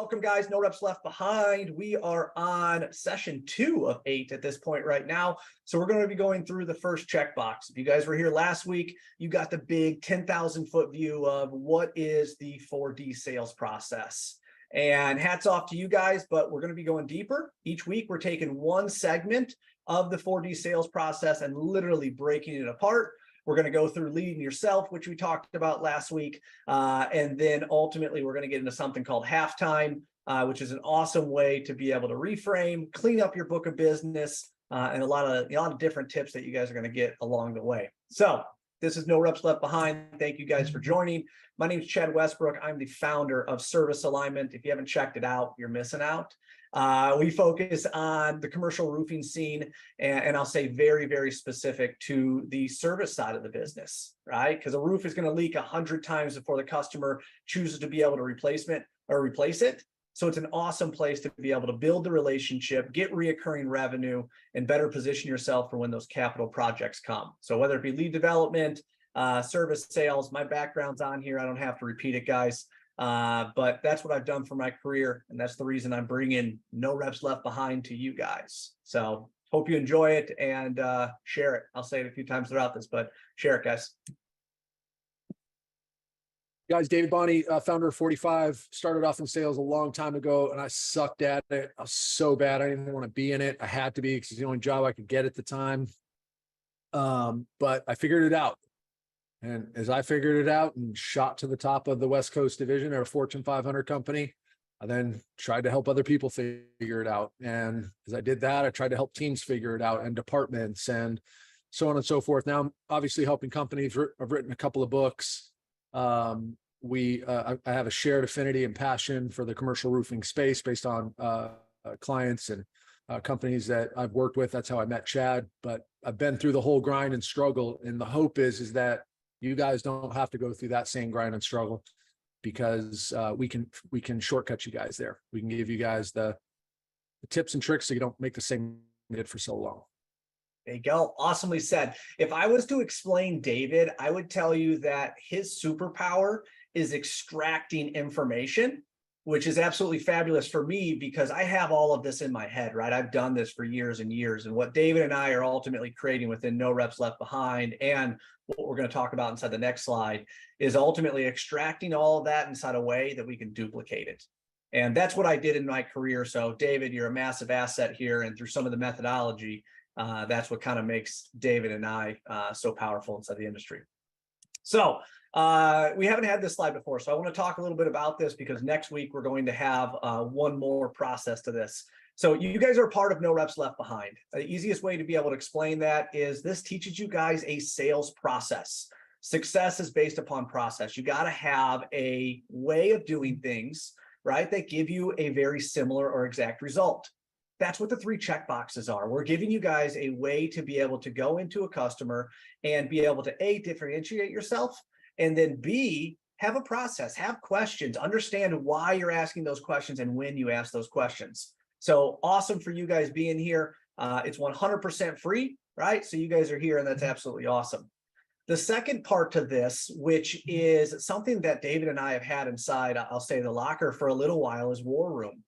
Welcome, guys. No reps left behind. We are on session 2 of 8 at this point right now. So we're going to be going through the first checkbox. If you guys were here last week, you got the big 10,000 foot view of what is the 4D sales process. And hats off to you guys, but we're going to be going deeper. Each week, we're taking one segment of the 4D sales process and literally breaking it apart. We're going to go through leading yourself, which we talked about last week. And then ultimately, we're going to get into something called halftime, which is an awesome way to be able to reframe, clean up your book of business, and a lot of different tips that you guys are going to get along the way. So this is No Reps Left Behind. Thank you guys for joining. My name is Chad Westbrook. I'm the founder of Service Alignment. If you haven't checked it out, you're missing out. We focus on the commercial roofing scene, and I'll say very, very specific to the service side of the business, right? Because a roof is going to leak 100 times before the customer chooses to be able to replace it. So it's an awesome place to be able to build the relationship, get reoccurring revenue, and better position yourself for when those capital projects come. So whether it be lead development, service sales, my background's on here. I don't have to repeat it, guys. But that's what I've done for my career. And that's the reason I'm bringing No Reps Left Behind to you guys. So hope you enjoy it and share it. I'll say it a few times throughout this, but share it, guys. Guys, David Bonney, founder of 45, started off in sales a long time ago, and I sucked at it. I was so bad. I didn't even want to be in it. I had to be because it's the only job I could get at the time. But I figured it out. And as I figured it out and shot to the top of the West Coast division at a Fortune 500 company, I then tried to help other people figure it out. And as I did that, I tried to help teams figure it out and departments and so on and so forth. Now I'm obviously helping companies. I've written a couple of books. I have a shared affinity and passion for the commercial roofing space based on clients and companies that I've worked with. That's how I met Chad. But I've been through the whole grind and struggle. And the hope is that you guys don't have to go through that same grind and struggle, because we can shortcut you guys there. We can give you guys the tips and tricks so you don't make the same did for so long. There you go. Awesomely said. If I was to explain David, I would tell you that his superpower is extracting information, which is absolutely fabulous for me because I have all of this in my head, right? I've done this for years and years. And what David and I are ultimately creating within No Reps Left Behind, and what we're going to talk about inside the next slide, is ultimately extracting all of that inside a way that we can duplicate it. And that's what I did in my career. So David, you're a massive asset here. And through some of the methodology, that's what kind of makes David and I so powerful inside the industry. So we haven't had this slide before, so I want to talk a little bit about this because next week we're going to have one more process to this. So you guys are part of No Reps Left Behind. The easiest way to be able to explain that is this teaches you guys a sales process. Success is based upon process. You got to have a way of doing things, right, that give you a very similar or exact result. That's what the 3 check boxes are. We're giving you guys a way to be able to go into a customer and be able to A, differentiate yourself, and then B, have a process, have questions, understand why you're asking those questions and when you ask those questions. So awesome for you guys being here. It's 100% free, right? So you guys are here and that's absolutely awesome. The second part to this, which is something that David and I have had inside, I'll say the locker for a little while, is War Room.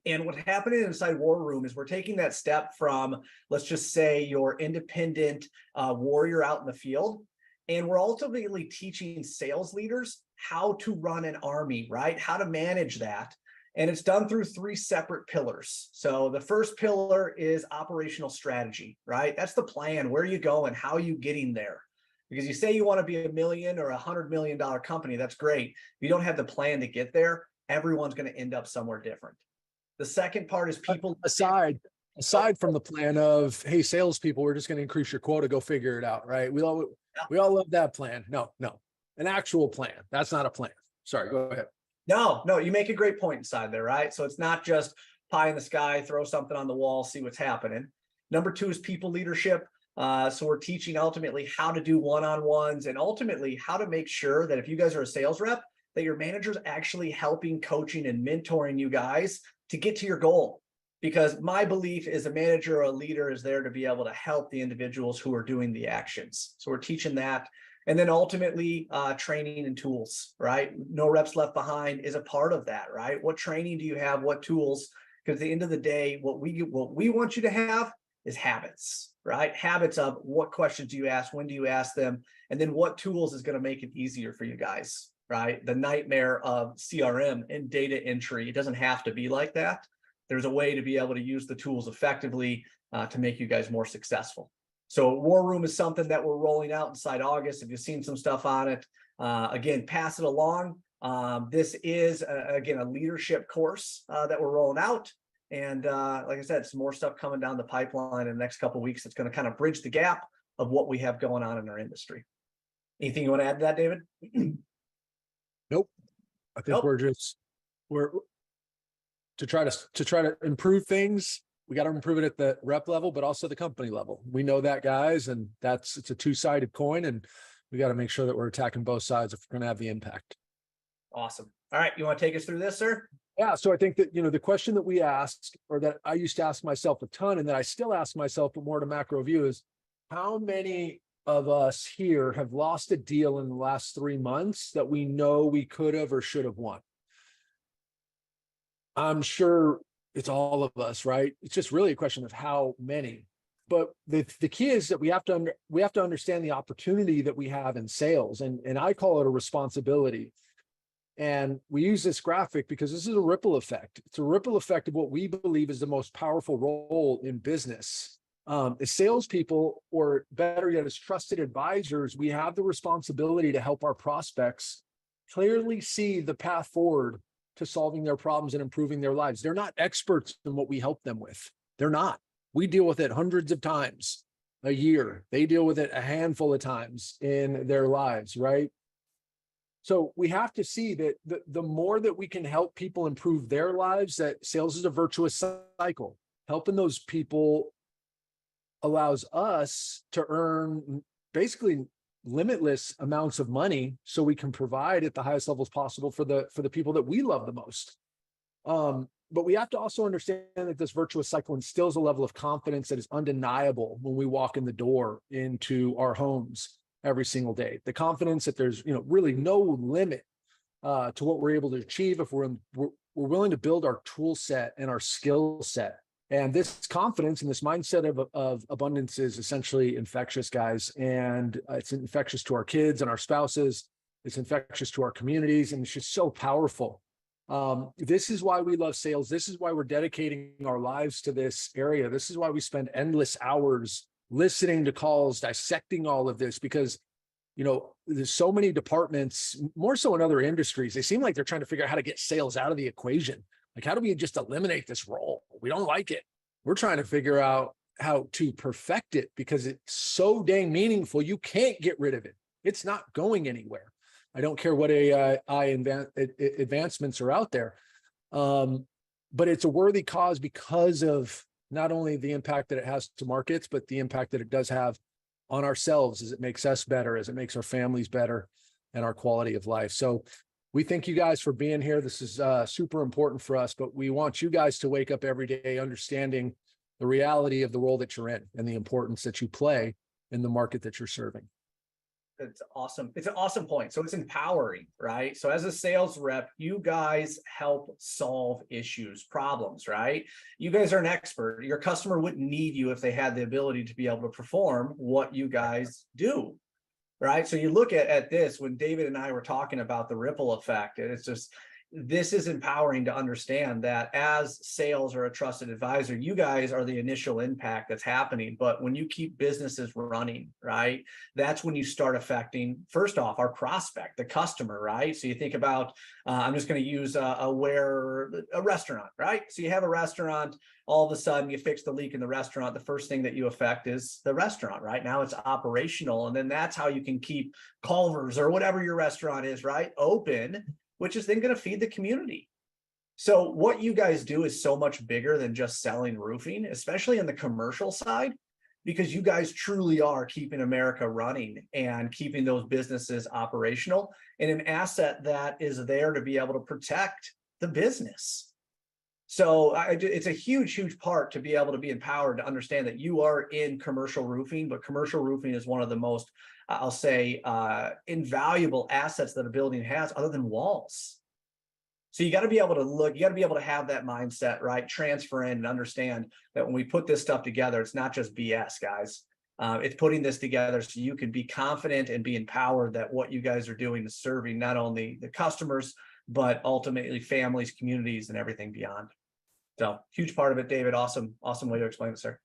And what happened inside War Room is we're taking that step from, let's just say, your independent warrior out in the field. And we're ultimately teaching sales leaders how to run an army, right? How to manage that. And it's done through 3 separate pillars. So the first pillar is operational strategy, right? That's the plan. Where are you going? How are you getting there? Because you say you want to be $1 million or $100 million company, that's great. If you don't have the plan to get there, everyone's going to end up somewhere different. The second part is people aside from the plan of, hey, salespeople, we're just going to increase your quota, go figure it out, right? We all love that plan. No, an actual plan. That's not a plan. Sorry, go ahead. No, you make a great point inside there, right? So it's not just pie in the sky, throw something on the wall, see what's happening. Number 2 is people leadership. So we're teaching ultimately how to do one-on-ones and ultimately how to make sure that if you guys are a sales rep, that your manager's actually helping, coaching, and mentoring you guys to get to your goal. Because my belief is a manager or a leader is there to be able to help the individuals who are doing the actions. So we're teaching that. And then ultimately, training and tools, right? No reps left behind is a part of that, right? What training do you have? What tools? Because at the end of the day, what we want you to have is habits, right? Habits of what questions do you ask? When do you ask them? And then what tools is going to make it easier for you guys, right? The nightmare of CRM and data entry, it doesn't have to be like that. There's a way to be able to use the tools effectively to make you guys more successful. So War Room is something that we're rolling out inside August. If you've seen some stuff on it, again, pass it along. This is, again, a leadership course that we're rolling out. And like I said, some more stuff coming down the pipeline in the next couple of weeks. It's going to kind of bridge the gap of what we have going on in our industry. Anything you want to add to that, David? Nope. I think we're to try to improve things. We got to improve it at the rep level, but also the company level. We know that, guys, and it's a two-sided coin, and we got to make sure that we're attacking both sides if we're going to have the impact. Awesome. All right, you want to take us through this, sir? Yeah. So I think that, the question that we asked, or that I used to ask myself a ton, and that I still ask myself, but more to macro view, is how many of us here have lost a deal in the last 3 months that we know we could have or should have won? I'm sure it's all of us, right? It's just really a question of how many. But the key is that we have to understand the opportunity that we have in sales, and I call it a responsibility. And we use this graphic because this is a ripple effect. It's a ripple effect of what we believe is the most powerful role in business. As salespeople, or better yet, as trusted advisors, we have the responsibility to help our prospects clearly see the path forward to solving their problems and improving their lives. They're not experts in what we help them with. They're not. We deal with it hundreds of times a year. They deal with it a handful of times in their lives, right? So we have to see that the more that we can help people improve their lives, that sales is a virtuous cycle. Helping those people allows us to earn basically limitless amounts of money, so we can provide at the highest levels possible for the people that we love the most. But we have to also understand that this virtuous cycle instills a level of confidence that is undeniable when we walk in the door into our homes every single day. The confidence that there's really no limit to what we're able to achieve if we're willing to build our tool set and our skill set. And this confidence and this mindset of abundance is essentially infectious, guys. And it's infectious to our kids and our spouses. It's infectious to our communities. And it's just so powerful. This is why we love sales. This is why we're dedicating our lives to this area. This is why we spend endless hours listening to calls, dissecting all of this, because, there's so many departments, more so in other industries, they seem like they're trying to figure out how to get sales out of the equation. Like, how do we just eliminate this role? We don't like it. We're trying to figure out how to perfect it because it's so dang meaningful. You can't get rid of it. It's not going anywhere. I don't care what AI advancements are out there. But it's a worthy cause because of not only the impact that it has to markets, but the impact that it does have on ourselves as it makes us better, as it makes our families better, and our quality of life. So we thank you guys for being here. This is super important for us, but we want you guys to wake up every day understanding the reality of the role that you're in and the importance that you play in the market that you're serving. It's awesome. It's an awesome point. So it's empowering, right? So as a sales rep, you guys help solve issues, problems, right? You guys are an expert. Your customer wouldn't need you if they had the ability to be able to perform what you guys do. Right. So you look at this when David and I were talking about the ripple effect, and it's just, this is empowering to understand that as sales or a trusted advisor, you guys are the initial impact that's happening. But when you keep businesses running, right, that's when you start affecting, first off, our prospect, the customer, right? So you think about, I'm just going to use a restaurant, right? So you have a restaurant, all of a sudden you fix the leak in the restaurant. The first thing that you affect is the restaurant, right? Now it's operational. And then that's how you can keep Culver's or whatever your restaurant is, right, open, which is then going to feed the community. So what you guys do is so much bigger than just selling roofing, especially in the commercial side, because you guys truly are keeping America running and keeping those businesses operational, and an asset that is there to be able to protect the business. So it's a huge, huge part to be able to be empowered to understand that you are in commercial roofing, but commercial roofing is one of the most, I'll say, invaluable assets that a building has other than walls. So you got to be able to look, you got to be able to have that mindset, right? Transfer in and understand that when we put this stuff together, it's not just BS, guys. It's putting this together so you can be confident and be empowered that what you guys are doing is serving not only the customers, but ultimately families, communities, and everything beyond. So huge part of it, David. Awesome way to explain it, sir.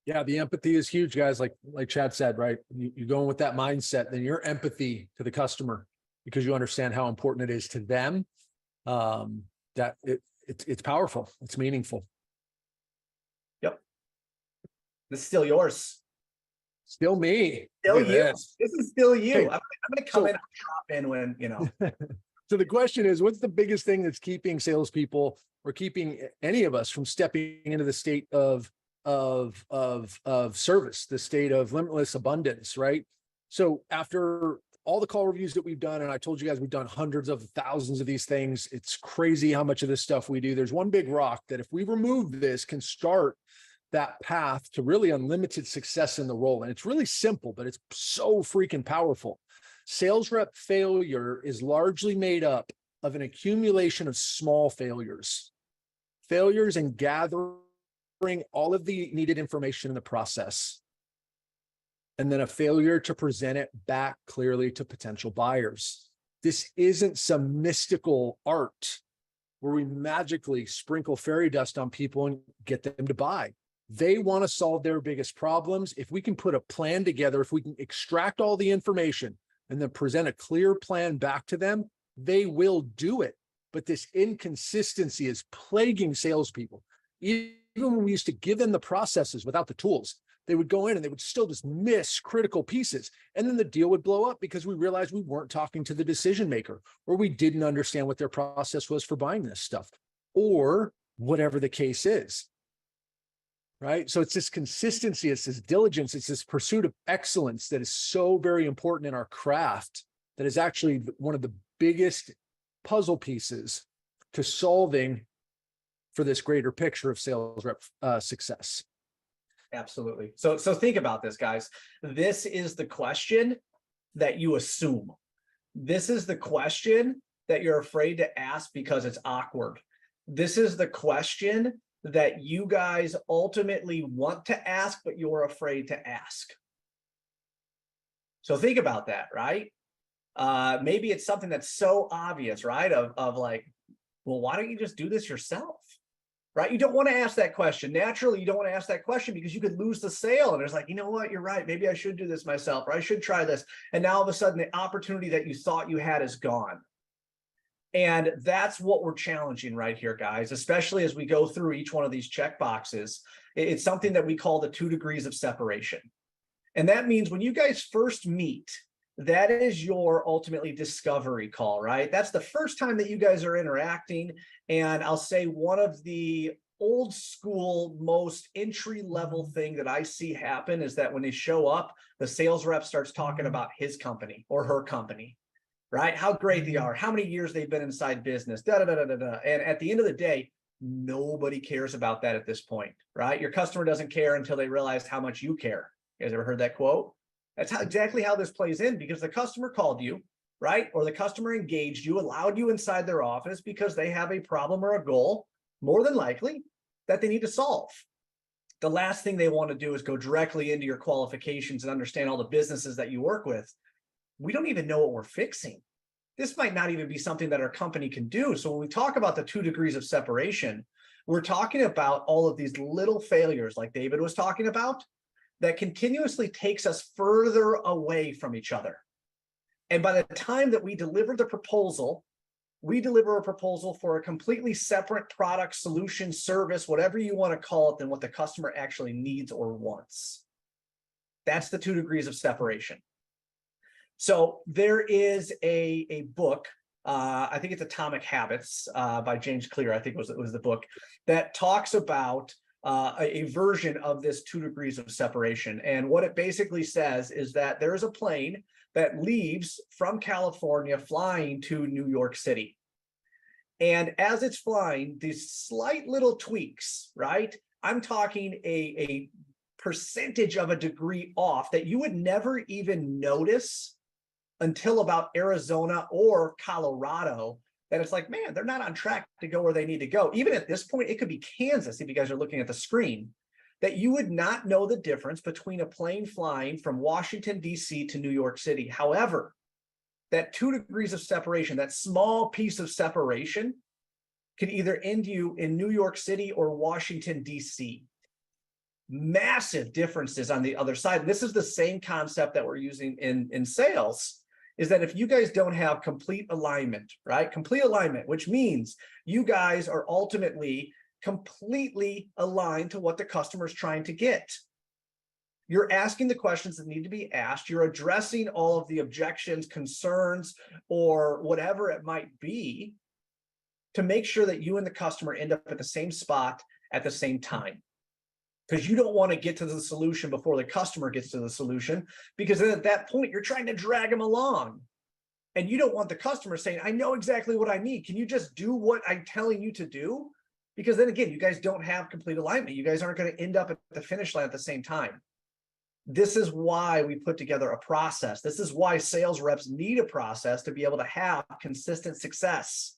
Yeah, the empathy is huge, guys. Like Chad said, right? You go in with that mindset, then your empathy to the customer, because you understand how important it is to them. That it's powerful. It's meaningful. Yep. This is still yours. Still me. Still you. This is still you. Hey, I'm going to come in and drop in when, you know. So the question is, what's the biggest thing that's keeping salespeople or keeping any of us from stepping into the state of service, the state of limitless abundance, right? So after all the call reviews that we've done, and I told you guys, we've done hundreds of thousands of these things. It's crazy how much of this stuff we do. There's one big rock that if we remove this can start that path to really unlimited success in the role. And it's really simple, but it's so freaking powerful. Sales rep failure is largely made up of an accumulation of small failures in gathering all of the needed information in the process, and then a failure to present it back clearly to potential buyers. This isn't some mystical art where we magically sprinkle fairy dust on people and get them to buy. They want to solve their biggest problems. If we can put a plan together, if we can extract all the information and then present a clear plan back to them, they will do it. But this inconsistency is plaguing salespeople. Even when we used to give them the processes without the tools, they would go in and they would still just miss critical pieces. And then the deal would blow up because we realized we weren't talking to the decision maker, or we didn't understand what their process was for buying this stuff, or whatever the case is. Right? So it's this consistency, it's this diligence, it's this pursuit of excellence that is so very important in our craft, that is actually one of the biggest puzzle pieces to solving for this greater picture of sales rep success. Absolutely. So think about this, guys. This is the question that you assume. This is the question that you're afraid to ask because it's awkward. This is the question that you guys ultimately want to ask, but you're afraid to ask. So think about that, right? Maybe it's something that's so obvious, right? Of like, well, why don't you just do this yourself? Right? You don't want to ask that question. Naturally, you don't want to ask that question because you could lose the sale. And there's like, you know what? You're right. Maybe I should do this myself, or I should try this. And now all of a sudden the opportunity that you thought you had is gone. And that's what we're challenging right here, guys, especially as we go through each one of these check boxes. It's something that we call the 2 degrees of separation. And that means when you guys first meet, that is your ultimately discovery call, right? That's the first time that you guys are interacting. And I'll say one of the old school, most entry level thing that I see happen is that when they show up, the sales rep starts talking about his company or her company, right? How great they are, how many years they've been inside business, da da da da da. And at the end of the day, nobody cares about that at this point, right? Your customer doesn't care until they realize how much you care. You guys ever heard that quote? That's exactly how this plays in, because the customer called you, right? Or the customer engaged you, allowed you inside their office because they have a problem or a goal, more than likely, that they need to solve. The last thing they want to do is go directly into your qualifications and understand all the businesses that you work with. We don't even know what we're fixing. This might not even be something that our company can do. So when we talk about the 2 degrees of separation, we're talking about all of these little failures like David was talking about that continuously takes us further away from each other. And by the time that we deliver the proposal, we deliver a proposal for a completely separate product, solution, service, whatever you want to call it, than what the customer actually needs or wants. That's the 2 degrees of separation. So there is a book, I think it's Atomic Habits by James Clear, I think was the book, that talks about a version of this 2 degrees of separation. And what it basically says is that there is a plane that leaves from California flying to New York City. And as it's flying, these slight little tweaks, right? I'm talking a percentage of a degree off that you would never even notice until about Arizona or Colorado, that it's like, man, they're not on track to go where they need to go. Even at this point, it could be Kansas, if you guys are looking at the screen, that you would not know the difference between a plane flying from Washington, D.C. to New York City. However, that 2 degrees of separation, that small piece of separation, could either end you in New York City or Washington, D.C. Massive differences on the other side. This is the same concept that we're using in sales, is that if you guys don't have complete alignment, right? Complete alignment, which means you guys are ultimately completely aligned to what the customer is trying to get. You're asking the questions that need to be asked. You're addressing all of the objections, concerns, or whatever it might be to make sure that you and the customer end up at the same spot at the same time. Because you don't want to get to the solution before the customer gets to the solution, because then at that point, you're trying to drag them along. And you don't want the customer saying, I know exactly what I need. Can you just do what I'm telling you to do? Because then again, you guys don't have complete alignment. You guys aren't going to end up at the finish line at the same time. This is why we put together a process. This is why sales reps need a process to be able to have consistent success,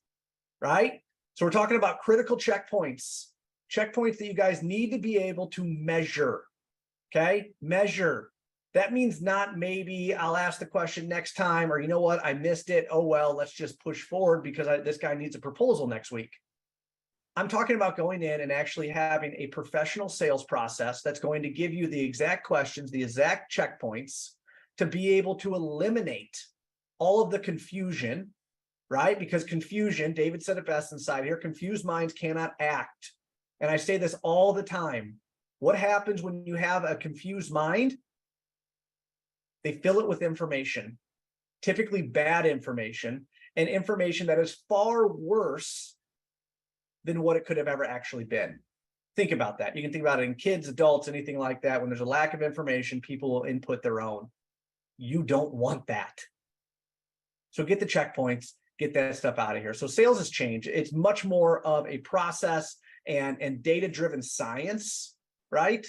right? So we're talking about critical checkpoints that you guys need to be able to measure, okay? Measure. That means not maybe I'll ask the question next time, or you know what, I missed it. Oh, well, let's just push forward because this guy needs a proposal next week. I'm talking about going in and actually having a professional sales process that's going to give you the exact questions, the exact checkpoints to be able to eliminate all of the confusion, right? Because confusion, David said it best inside here, confused minds cannot act. And I say this all the time. What happens when you have a confused mind? They fill it with information, typically bad information, and information that is far worse than what it could have ever actually been. Think about that. You can think about it in kids, adults, anything like that. When there's a lack of information, people will input their own. You don't want that. So get the checkpoints, get that stuff out of here. So sales has changed. It's much more of a process and data-driven science, right,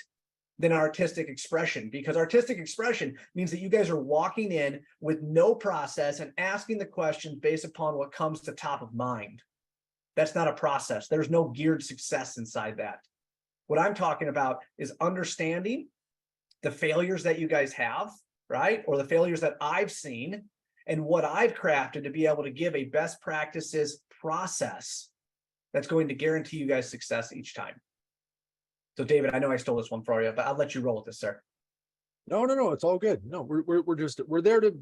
than artistic expression, because artistic expression means that you guys are walking in with no process and asking the questions based upon what comes to top of mind. That's not a process. There's no geared success inside that. What I'm talking about is understanding the failures that you guys have, right, or the failures that I've seen, and what I've crafted to be able to give a best practices process that's going to guarantee you guys success each time. So David, I know I stole this one for you, but I'll let you roll with this, sir. No, it's all good. No, we're there to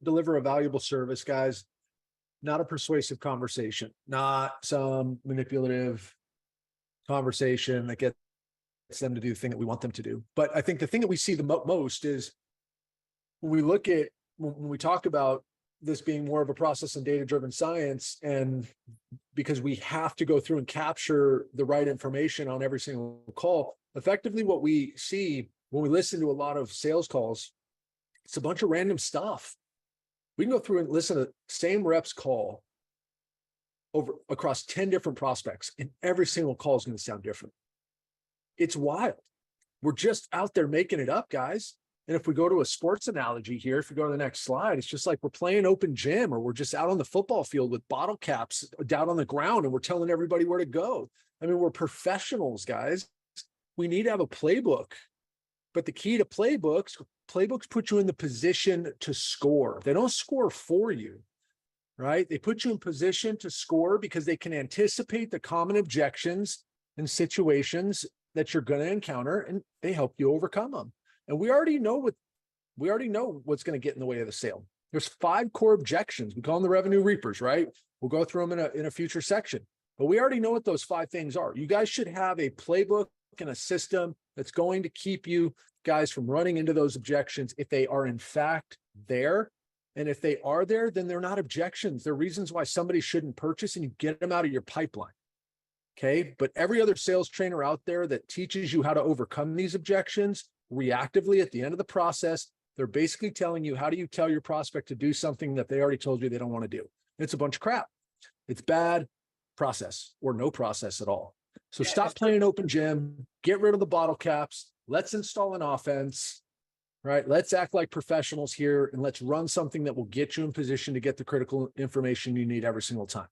deliver a valuable service, guys, not a persuasive conversation, not some manipulative conversation that gets them to do the thing that we want them to do. But I think the thing that we see the most is when we talk about this being more of a process and data-driven science, and because we have to go through and capture the right information on every single call, effectively what we see when we listen to a lot of sales calls, it's a bunch of random stuff. We can go through and listen to the same rep's call across 10 different prospects, and every single call is going to sound different. It's wild. We're just out there making it up, guys. And if we go to a sports analogy here, if we go to the next slide, it's just like we're playing open gym, or we're just out on the football field with bottle caps down on the ground and we're telling everybody where to go. I mean, we're professionals, guys. We need to have a playbook. But the key to playbooks put you in the position to score. They don't score for you, right? They put you in position to score because they can anticipate the common objections and situations that you're going to encounter, and they help you overcome them. And we already know what's going to get in the way of the sale. There's 5 core objections. We call them the revenue reapers, right? We'll go through them in a future section, but we already know what those 5 things are. You guys should have a playbook and a system that's going to keep you guys from running into those objections if they are in fact there. And if they are there, then they're not objections. They're reasons why somebody shouldn't purchase, and you get them out of your pipeline. Okay. But every other sales trainer out there that teaches you how to overcome these objections reactively at the end of the process, they're basically telling you, how do you tell your prospect to do something that they already told you they don't want to do? It's a bunch of crap. It's bad. process or no process at all. So Yeah, stop playing open gym, get rid of the bottle caps. Let's install an offense, right? Let's act like professionals here and let's run something that will get you in position to get the critical information you need every single time.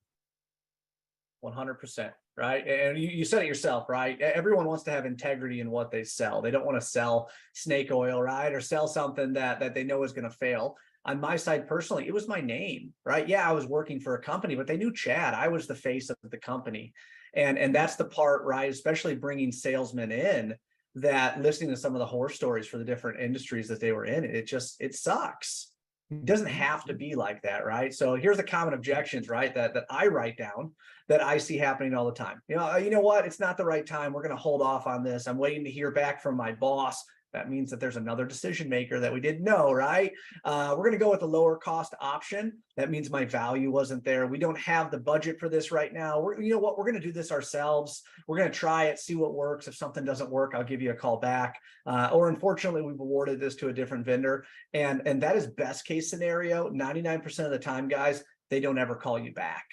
100%, right? And you said it yourself, right? Everyone wants to have integrity in what they sell. They don't want to sell snake oil, right? Or sell something that they know is going to fail. On my side personally, it was my name, right? Yeah, I was working for a company, but they knew Chad. I was the face of the company. And that's the part, right? Especially bringing salesmen in, that listening to some of the horror stories for the different industries that they were in, it sucks. It doesn't have to be like that, right? So here's the common objections, right? That I write down, that I see happening all the time. You know what? It's not the right time. We're going to hold off on this. I'm waiting to hear back from my boss. That means that there's another decision maker that we didn't know, right? We're going to go with the lower cost option. That means my value wasn't there. We don't have the budget for this right now. You know what? We're going to do this ourselves. We're going to try it, see what works. If something doesn't work, I'll give you a call back. Or unfortunately, we've awarded this to a different vendor. And that is best case scenario. 99% of the time, guys, they don't ever call you back.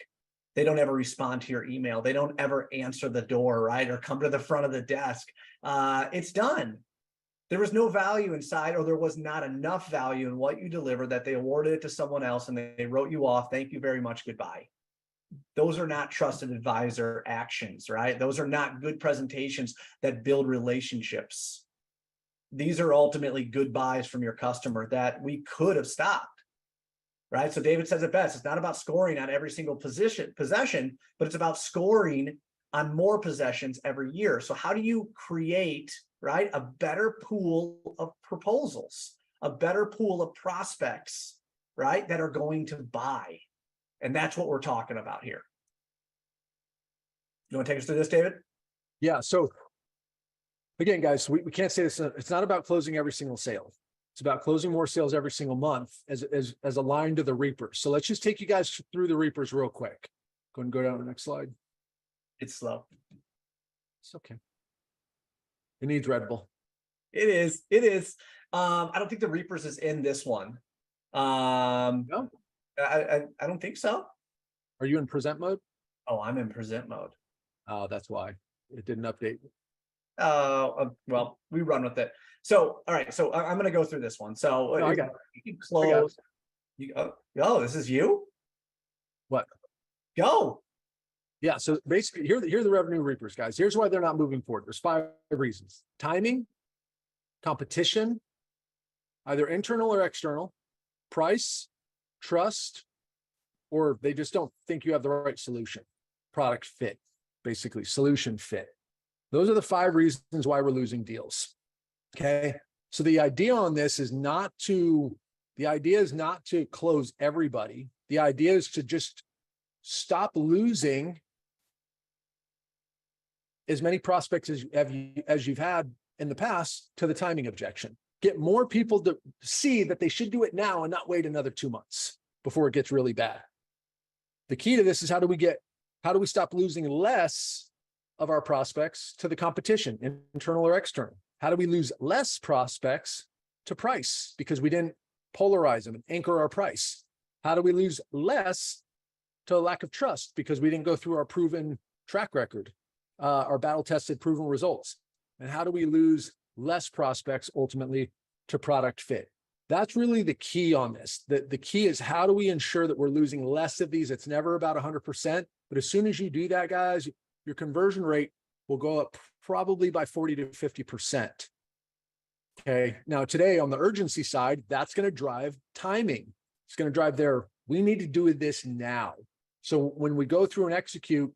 They don't ever respond to your email. They don't ever answer the door, right? Or come to the front of the desk. It's done. There was no value inside, or there was not enough value in what you delivered, that they awarded it to someone else and they wrote you off. Thank you very much. Goodbye. Those are not trusted advisor actions, right? Those are not good presentations that build relationships. These are ultimately goodbyes from your customer that we could have stopped, right? So David says it best. It's not about scoring on every single possession, but it's about scoring on more possessions every year. So how do you create, right, a better pool of proposals, a better pool of prospects, right, that are going to buy? And that's what we're talking about here. You want to take us through this, David? Yeah. So again, guys, we can't say this. It's not about closing every single sale. It's about closing more sales every single month as aligned to the Reapers. So let's just take you guys through the Reapers real quick. Go ahead and go down to the next slide. It's slow. It's okay. It needs Red Bull. It is. It is. I don't think the Reapers is in this one. No, I don't think so. are you in present mode? Oh, I'm in present mode. Oh, that's why it didn't update. Well, we run with it. So, all right. So I'm going to go through this one. So No, I got it. you can close. Oh, this is you? What? Go. Yeah. So basically, here are the revenue Reapers, guys. Here's why they're not moving forward. There's 5 reasons: timing, competition, either internal or external, price, trust, or they just don't think you have the right solution, product fit, basically solution fit. Those are the 5 reasons why we're losing deals. Okay. So the idea on this is not to close everybody. The idea is to just stop losing as many prospects as you've had in the past to the timing objection. Get more people to see that they should do it now and not wait another 2 months before it gets really bad. The key to this is how do we stop losing less of our prospects to the competition, internal or external? How do we lose less prospects to price because we didn't polarize them and anchor our price? How do we lose less to a lack of trust because we didn't go through our proven track record, our battle-tested proven results? And how do we lose less prospects ultimately to product fit? That's really the key on this. The key is how do we ensure that we're losing less of these? It's never about 100%, but as soon as you do that, guys, your conversion rate will go up probably by 40 to 50%. Okay. Now today on the urgency side, that's going to drive timing. It's going to drive we need to do this now. So when we go through and execute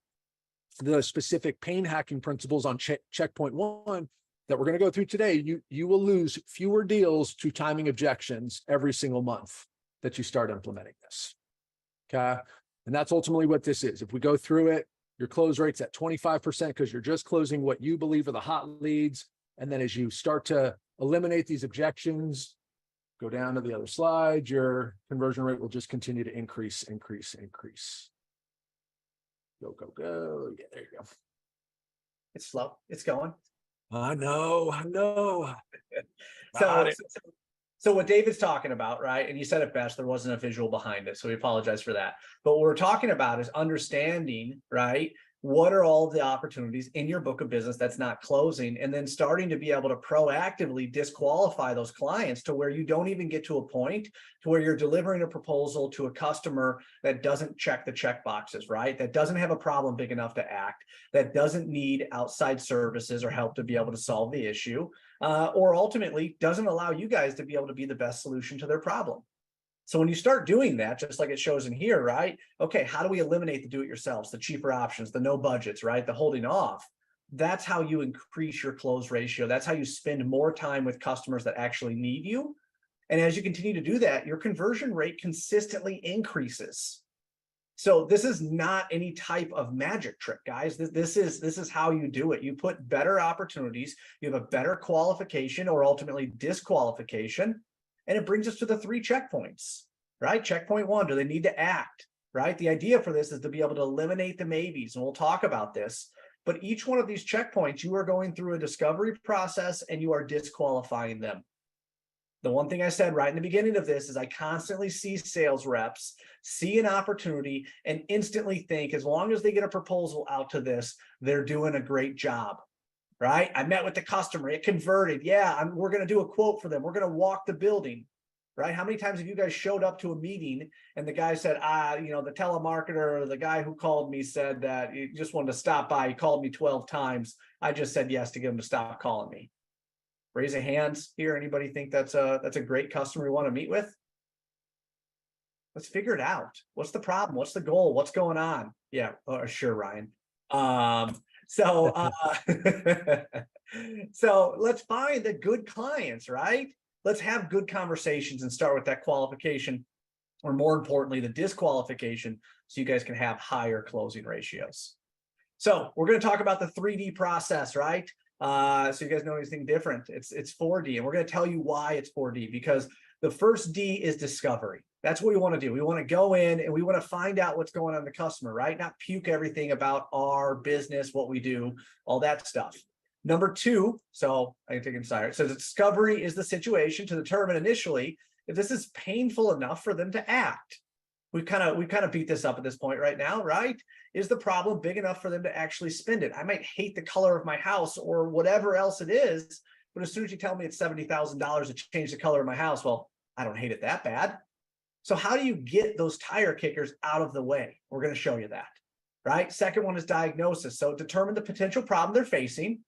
the specific pain hacking principles on checkpoint 1 that we're going to go through today, you will lose fewer deals to timing objections every single month that you start implementing this. Okay. And that's ultimately what this is. If we go through it, your close rate's at 25% because you're just closing what you believe are the hot leads. And then as you start to eliminate these objections, go down to the other slide, your conversion rate will just continue to increase. Go. Yeah, there you go. It's slow. It's going. I know. So So what David's talking about, right? And you said it best, there wasn't a visual behind it. So we apologize for that. But what we're talking about is understanding, right? What are all the opportunities in your book of business that's not closing, and then starting to be able to proactively disqualify those clients to where you don't even get to a point to where you're delivering a proposal to a customer that doesn't check the check boxes, right? That doesn't have a problem big enough to act, that doesn't need outside services or help to be able to solve the issue, or ultimately doesn't allow you guys to be able to be the best solution to their problem. So when you start doing that, just like it shows in here, right? Okay, how do we eliminate the do-it-yourselves, the cheaper options, the no budgets, right? The holding off. That's how you increase your close ratio. That's how you spend more time with customers that actually need you. And as you continue to do that, your conversion rate consistently increases. So this is not any type of magic trick, guys. This is how you do it. You put better opportunities, you have a better qualification or ultimately disqualification. And it brings us to the 3 checkpoints, right? Checkpoint 1, do they need to act, right? The idea for this is to be able to eliminate the maybes, and we'll talk about this. But each one of these checkpoints, you are going through a discovery process and you are disqualifying them. The one thing I said right in the beginning of this is I constantly see sales reps see an opportunity and instantly think, as long as they get a proposal out to this, they're doing a great job. Right? I met with the customer, it converted. Yeah, we're going to do a quote for them. We're going to walk the building, right? How many times have you guys showed up to a meeting and the guy said, the telemarketer or the guy who called me said that he just wanted to stop by. He called me 12 times. I just said yes to get him to stop calling me. Raise a hands here. Anybody think that's a great customer we want to meet with? Let's figure it out. What's the problem? What's the goal? What's going on? Yeah, sure, Ryan. So let's find the good clients, right? Let's have good conversations and start with that qualification, or more importantly, the disqualification, so you guys can have higher closing ratios. So we're going to talk about the 3D process, right? So you guys know anything different. It's 4D, and we're going to tell you why it's 4D, because the first D is discovery. That's what we want to do. We want to go in and we want to find out what's going on in the customer, right? Not puke everything about our business, what we do, all that stuff. Number 2, so I can take inside. So the discovery is the situation to determine initially if this is painful enough for them to act. We've kind of beat this up at this point right now, right? Is the problem big enough for them to actually spend it? I might hate the color of my house or whatever else it is, but as soon as you tell me it's $70,000 to change the color of my house, well, I don't hate it that bad. So how do you get those tire kickers out of the way? We're going to show you that, right? Second one is diagnosis. So determine the potential problem they're facing,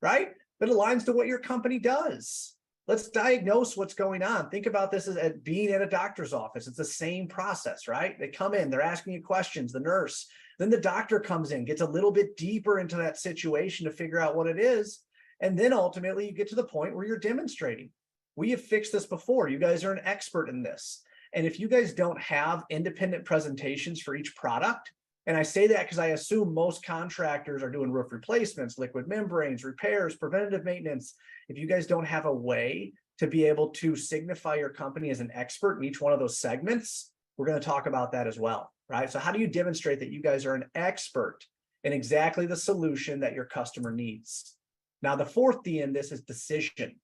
right? That aligns to what your company does. Let's diagnose what's going on. Think about this as being at a doctor's office. It's the same process, right? They come in, they're asking you questions, the nurse. Then the doctor comes in, gets a little bit deeper into that situation to figure out what it is. And then ultimately you get to the point where you're demonstrating. We have fixed this before. You guys are an expert in this. And if you guys don't have independent presentations for each product, and I say that because I assume most contractors are doing roof replacements, liquid membranes, repairs, preventative maintenance. If you guys don't have a way to be able to signify your company as an expert in each one of those segments, we're going to talk about that as well, right? So how do you demonstrate that you guys are an expert in exactly the solution that your customer needs? Now, the 4th D in this is decision.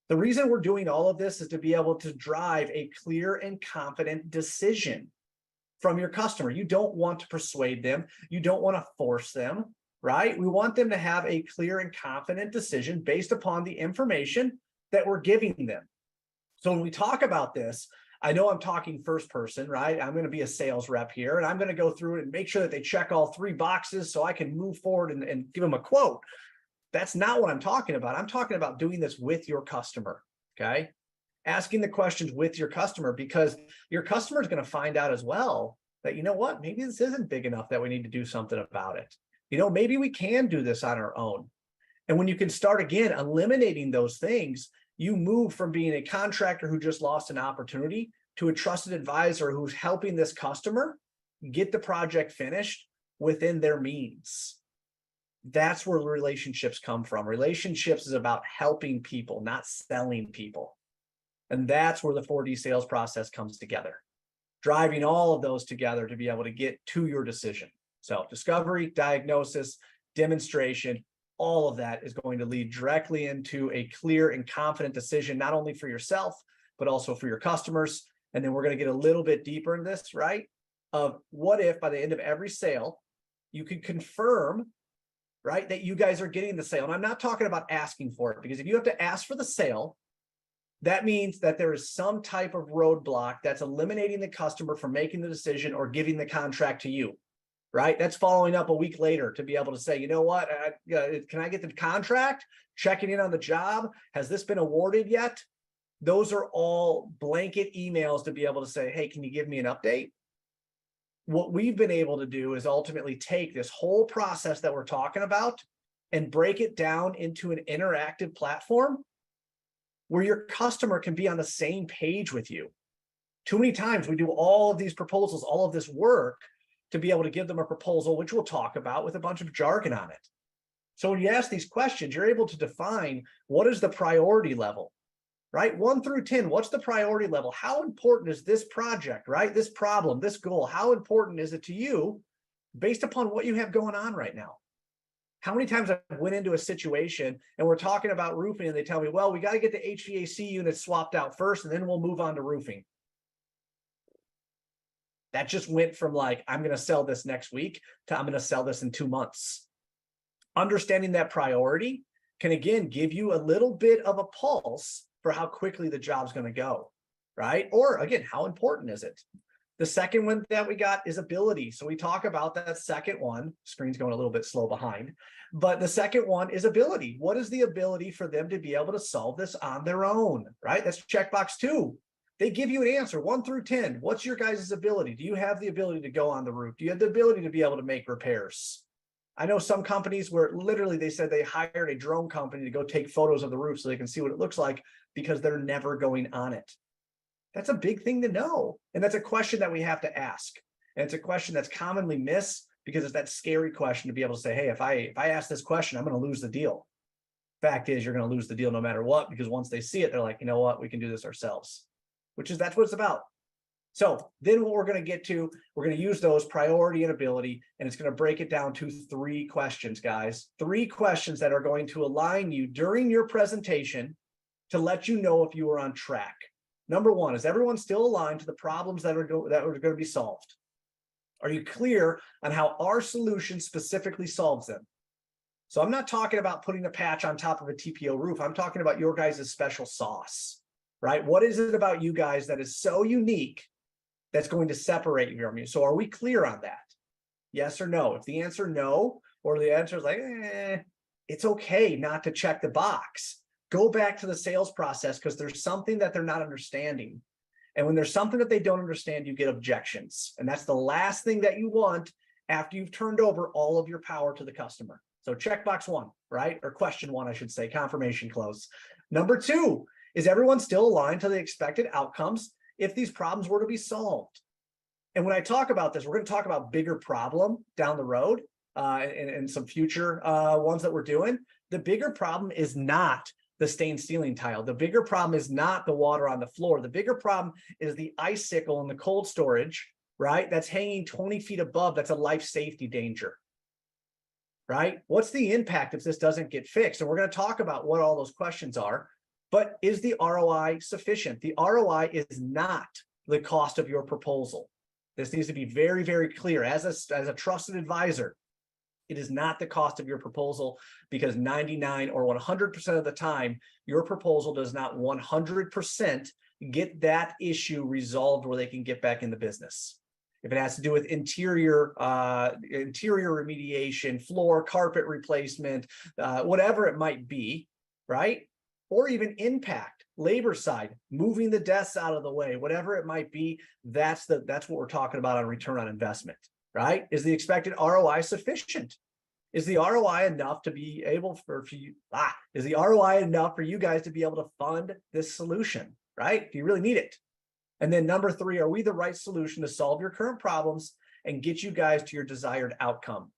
The reason we're doing all of this is to be able to drive a clear and confident decision from your customer. You don't want to persuade them. You don't want to force them, right? We want them to have a clear and confident decision based upon the information that we're giving them. So when we talk about this, I know I'm talking first person, right? I'm going to be a sales rep here, and I'm going to go through it and make sure that they check all 3 boxes so I can move forward and give them a quote. That's not what I'm talking about. I'm talking about doing this with your customer, okay? Asking the questions with your customer, because your customer is going to find out as well that, you know what, maybe this isn't big enough that we need to do something about it. Maybe we can do this on our own. And when you can start again eliminating those things, you move from being a contractor who just lost an opportunity to a trusted advisor who's helping this customer get the project finished within their means. That's where relationships come from. Relationships is about helping people, not selling people. And that's where the 4D sales process comes together, driving all of those together to be able to get to your decision. So discovery, diagnosis, demonstration, all of that is going to lead directly into a clear and confident decision, not only for yourself, but also for your customers. And then we're going to get a little bit deeper in this, right? Of what if by the end of every sale, you could confirm, right, that you guys are getting the sale. And I'm not talking about asking for it, because if you have to ask for the sale, that means that there is some type of roadblock that's eliminating the customer from making the decision or giving the contract to you, right? That's following up a week later to be able to say, you know what, can I get the contract? Checking in on the job. Has this been awarded yet? Those are all blanket emails to be able to say, hey, can you give me an update? What we've been able to do is ultimately take this whole process that we're talking about and break it down into an interactive platform where your customer can be on the same page with you. Too many times we do all of these proposals, all of this work to be able to give them a proposal, which we'll talk about, with a bunch of jargon on it. So when you ask these questions, you're able to define what is the priority level, right? 1 through 10, what's the priority level? How important is this project, right? This problem, this goal, how important is it to you based upon what you have going on right now? How many times I went into a situation and we're talking about roofing and they tell me, well, we got to get the HVAC units swapped out first and then we'll move on to roofing. That just went from like, I'm going to sell this next week to I'm going to sell this in 2 months. Understanding that priority can, again, give you a little bit of a pulse for how quickly the job's going to go, right? Or again, how important is it? The second one that we got is ability. So we talk about that second one. Screen's going a little bit slow behind, but the second one is ability. What is the ability for them to be able to solve this on their own, right? That's checkbox 2. They give you an answer 1 through 10. What's your guys' ability? Do you have the ability to go on the roof? Do you have the ability to be able to make repairs? I know some companies where literally they said they hired a drone company to go take photos of the roof so they can see what it looks like because they're never going on it. That's a big thing to know. And that's a question that we have to ask. And it's a question that's commonly missed because it's that scary question to be able to say, hey, if I ask this question, I'm going to lose the deal. Fact is, you're going to lose the deal no matter what, because once they see it, they're like, you know what, we can do this ourselves, that's what it's about. So then what we're going to get to, we're going to use those priority and ability, and it's going to break it down to 3 questions, guys. 3 questions that are going to align you during your presentation to let you know if you are on track. Number 1, is everyone still aligned to the problems that are going to be solved? Are you clear on how our solution specifically solves them? So I'm not talking about putting a patch on top of a TPO roof. I'm talking about your guys' special sauce, right? What is it about you guys that is so unique that's going to separate you from you? So are we clear on that? Yes or no? If the answer no, or the answer is like, it's okay not to check the box. Go back to the sales process because there's something that they're not understanding. And when there's something that they don't understand, you get objections. And that's the last thing that you want after you've turned over all of your power to the customer. So checkbox 1, right? Or question 1, I should say, confirmation close. Number 2, is everyone still aligned to the expected outcomes if these problems were to be solved? And when I talk about this, we're going to talk about bigger problem down the road and some future ones that we're doing. The bigger problem is not the stained ceiling tile. The bigger problem is not the water on the floor. The bigger problem is the icicle in the cold storage, right? That's hanging 20 feet above. That's a life safety danger, right? What's the impact if this doesn't get fixed? And we're going to talk about what all those questions are. But is the ROI sufficient? The ROI is not the cost of your proposal. This needs to be very, very clear. As a trusted advisor, it is not the cost of your proposal, because 99 or 100% of the time, your proposal does not 100% get that issue resolved where they can get back in the business. If it has to do with interior remediation, floor, carpet replacement, whatever it might be, right? Or even impact, labor side, moving the desks out of the way, whatever it might be, that's what we're talking about on return on investment, right? Is the expected ROI sufficient? Is the ROI enough to be able is the ROI enough for you guys to be able to fund this solution, right? Do you really need it? And then number 3, are we the right solution to solve your current problems and get you guys to your desired outcome?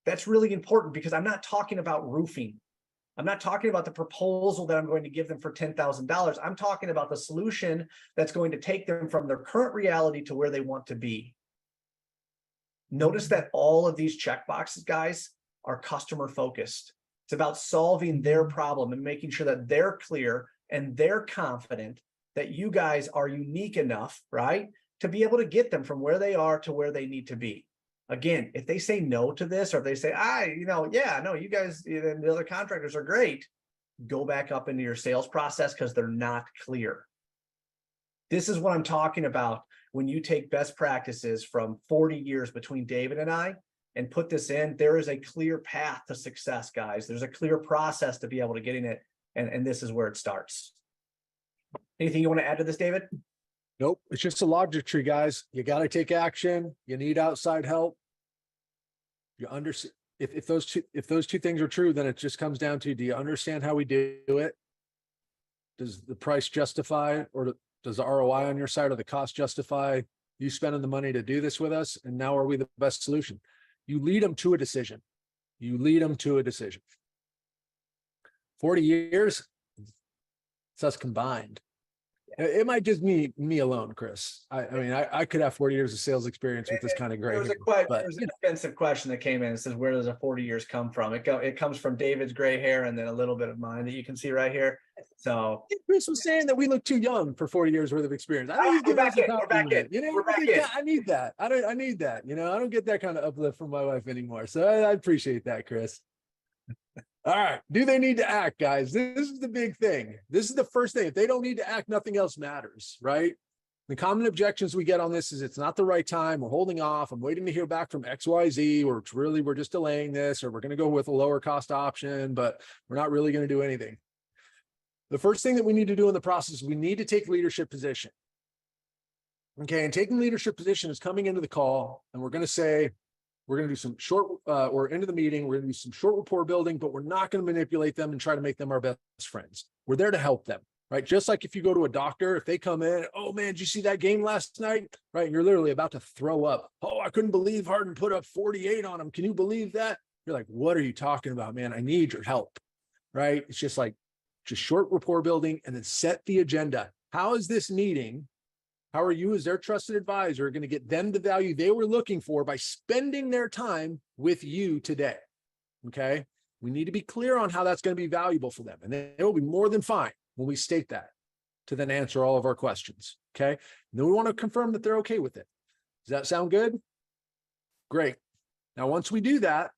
That's really important, because I'm not talking about roofing. I'm not talking about the proposal that I'm going to give them for $10,000. I'm talking about the solution that's going to take them from their current reality to where they want to be. Notice that all of these checkboxes, guys, are customer focused. It's about solving their problem and making sure that they're clear and they're confident that you guys are unique enough, right, to be able to get them from where they are to where they need to be. Again, if they say no to this, or if they say, yeah, no, you guys and the other contractors are great, go back up into your sales process because they're not clear. This is what I'm talking about when you take best practices from 40 years between David and I and put this in. There is a clear path to success, guys. There's a clear process to be able to getting it. And this is where it starts. Anything you want to add to this, David? Nope. It's just a logic tree, guys. You got to take action. You need outside help. You understand if those two things are true, then it just comes down to, do you understand how we do it? Does the price justify it, or does the ROI on your side or the cost justify you spending the money to do this with us? And now are we the best solution? You lead them to a decision. You lead them to a decision. 40 years, it's us combined. It might just be me alone, Chris. I mean, I could have 40 years of sales experience with this kind of gray hair. There's an offensive question that came in. It says, where does the 40 years come from? It comes from David's gray hair and then a little bit of mine that you can see right here. So Chris was saying that we look too young for 40 years worth of experience. I think we're back in. We're back in. You know, we're back in. I need that. I need that. You know, I don't get that kind of uplift from my wife anymore. So I appreciate that, Chris. All right. Do they need to act, guys? This is the big thing. This is the first thing. If they don't need to act, nothing else matters, right? The common objections we get on this is it's not the right time. We're holding off. I'm waiting to hear back from XYZ, or it's really, we're just delaying this, or we're going to go with a lower cost option, but we're not really going to do anything. The first thing that we need to do in the process is we need to take leadership position. Okay. And taking leadership position is coming into the call, and we're going to say, we're going to do some short, or into the meeting, we're going to do some short rapport building, but we're not going to manipulate them and try to make them our best friends. We're there to help them, right? Just like if you go to a doctor, if they come in, oh man, did you see that game last night? Right? You're literally about to throw up. Oh, I couldn't believe Harden put up 48 on him. Can you believe that? You're like, what are you talking about, man? I need your help, right? It's just like, just short rapport building, and then set the agenda. How is this meeting? How are you as their trusted advisor going to get them the value they were looking for by spending their time with you today? Okay. We need to be clear on how that's going to be valuable for them. And they will be more than fine when we state that to then answer all of our questions. Okay. And then we want to confirm that they're okay with it. Does that sound good? Great. Now, once we do that,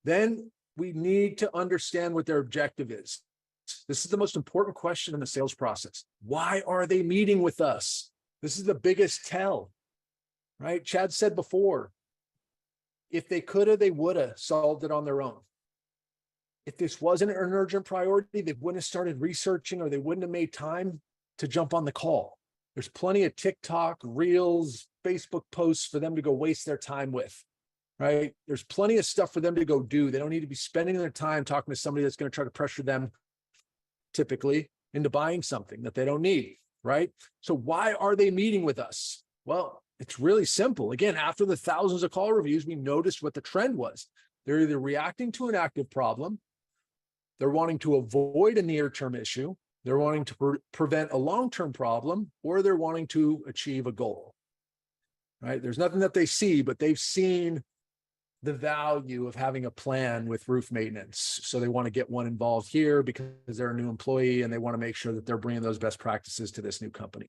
then we need to understand what their objective is. This is the most important question in the sales process. Why are they meeting with us? This is the biggest tell, right? Chad said before, if they coulda, they woulda solved it on their own. If this wasn't an urgent priority, they wouldn't have started researching, or they wouldn't have made time to jump on the call. There's plenty of TikTok, Reels, Facebook posts for them to go waste their time with, right? There's plenty of stuff for them to go do. They don't need to be spending their time talking to somebody that's going to try to pressure them, typically, into buying something that they don't need, right? So why are they meeting with us? Well, it's really simple. Again, after the thousands of call reviews, we noticed what the trend was. They're either reacting to an active problem, they're wanting to avoid a near-term issue, they're wanting to prevent a long-term problem, or they're wanting to achieve a goal, right? There's nothing that they see, but they've seen the value of having a plan with roof maintenance. So they want to get one involved here because they're a new employee, and they want to make sure that they're bringing those best practices to this new company.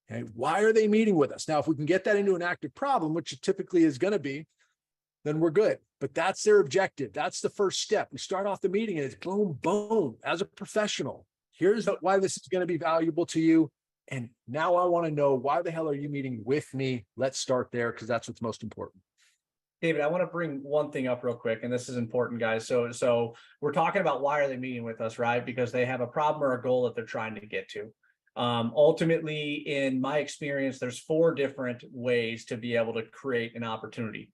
Okay. Why are they meeting with us? Now, if we can get that into an active problem, which it typically is going to be, then we're good. But that's their objective. That's the first step. We start off the meeting and it's boom, boom. As a professional, here's why this is going to be valuable to you. And now I want to know, why the hell are you meeting with me? Let's start there, because that's what's most important. David, I want to bring one thing up real quick, and this is important, guys. So we're talking about why are they meeting with us, right? Because they have a problem or a goal that they're trying to get to. Ultimately, in my experience, there's 4 different ways to be able to create an opportunity.